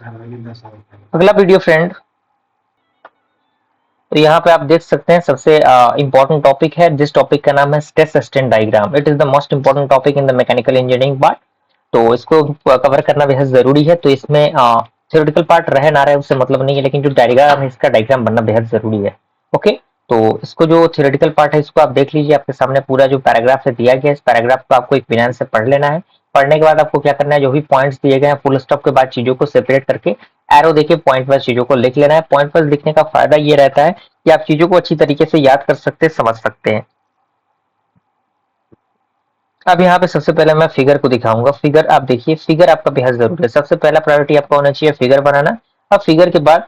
अगला video friend, तो यहाँ पे आप देख सकते हैं सबसे इंपॉर्टेंट टॉपिक है। जिस टॉपिक का नाम है stress sustain diagram. It is the most important topic in the mechanical engineering part. तो इसको कवर करना बेहद जरूरी है। तो इसमें थ्योरेटिकल पार्ट रहे ना रहे उससे मतलब नहीं है, लेकिन जो डायग्राम है इसका डायग्राम बनना बेहद जरूरी है। ओके, तो इसको जो थ्योरेटिकल पार्ट है इसको आप देख लीजिए। आपके सामने पूरा जो पैराग्राफ है दिया गया है, इस पैराग्राफ को आपको इत्मीनान से पढ़ लेना है। पढ़ने के बाद आपको क्या करना है, जो भी पॉइंट्स दिए गए हैं फुल स्टॉप के बाद चीजों को सेपरेट करके एरो देके पॉइंट वाइज चीजों को लिख लेना है। पॉइंट वाइज लिखने का फायदा ये रहता है कि आप चीजों को अच्छी तरीके से याद कर सकते हैं, समझ सकते हैं। अब यहाँ पे सबसे पहले मैं फिगर को दिखाऊंगा। फिगर आप देखिए, फिगर आपका बेहद जरूरी है। सबसे पहला प्रायोरिटी आपका होना चाहिए फिगर बनाना। अब फिगर के बाद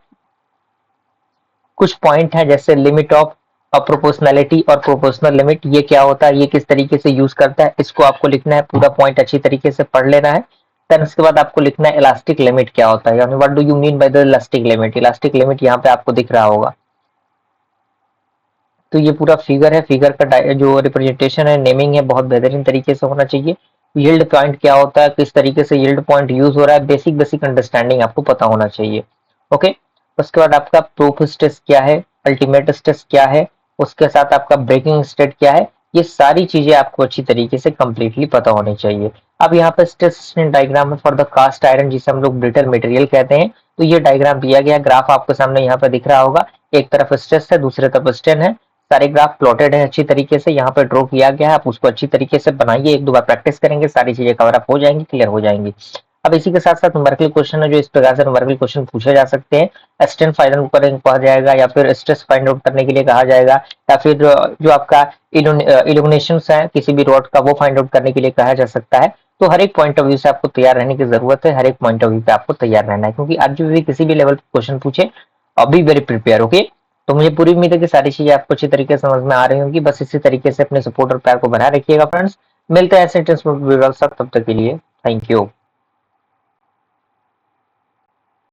कुछ पॉइंट है जैसे लिमिट ऑफ प्रोपोर्शनैलिटी और प्रोपोर्शनल लिमिट। ये क्या होता है, ये किस तरीके से यूज करता है, इसको आपको लिखना है। पूरा पॉइंट अच्छी तरीके से पढ़ लेना है। देन उसके बाद आपको लिखना है इलास्टिक लिमिट क्या होता है, यानी what do you mean by the elastic limit. Elastic limit यहाँ पे आपको दिख रहा होगा। तो ये पूरा फिगर है। फिगर का जो रिप्रेजेंटेशन है, नेमिंग है, बहुत बेहतरीन तरीके से होना चाहिए। यील्ड पॉइंट क्या होता है, किस तरीके से यील्ड पॉइंट यूज हो रहा है, बेसिक बेसिक अंडरस्टैंडिंग आपको पता होना चाहिए। ओके, उसके बाद आपका प्रूफ स्ट्रेस क्या है, अल्टीमेट स्ट्रेस क्या है, उसके साथ आपका ब्रेकिंग स्टेट क्या है, ये सारी चीजें आपको अच्छी तरीके से कंप्लीटली पता होनी चाहिए। अब यहाँ पे स्ट्रेस डायग्राम है फॉर द कास्ट आयरन, जिसे हम लोग ब्रिटल मटेरियल कहते हैं। तो ये डायग्राम दिया गया, ग्राफ आपके सामने यहाँ पे दिख रहा होगा। एक तरफ स्ट्रेस है, दूसरे तरफ स्ट्रेन है। सारे ग्राफ प्लॉटेड है अच्छी तरीके से, यहाँ पे ड्रॉ किया गया है। आप उसको अच्छी तरीके से बनाइए, एक दो बार प्रैक्टिस करेंगे सारी चीजें कवर अप हो जाएंगी, क्लियर हो जाएंगी। अब इसी के साथ साथ न्यूमेरिकल क्वेश्चन है, जो इस प्रकार से न्यूमेरिकल क्वेश्चन पूछे जा सकते हैं। स्ट्रेन फाइंड आउट करने को कहा जाएगा, या फिर स्ट्रेस फाइंड आउट करने के लिए कहा जाएगा, या फिर जो आपका इल्यूमिनेशन है किसी भी रॉड का, वो फाइंड आउट करने के लिए कहा जा सकता है। तो हर एक पॉइंट ऑफ व्यू से आपको तैयार रहने की जरूरत है। हर एक पॉइंट ऑफ व्यू पे आपको तैयार रहना है, क्योंकि आज भी किसी भी लेवल पे क्वेश्चन पूछे, अभी वेरी प्रिपेयर। ओके, तो मुझे पूरी उम्मीद है कि सारी चीजें आपको अच्छी तरीके से समझ में आ रही होंगी। बस इसी तरीके से अपने सपोर्ट और प्यार को बनाए रखिएगा फ्रेंड्स। मिलते हैं ऐसे टिप्स में, तब तक के लिए थैंक यू।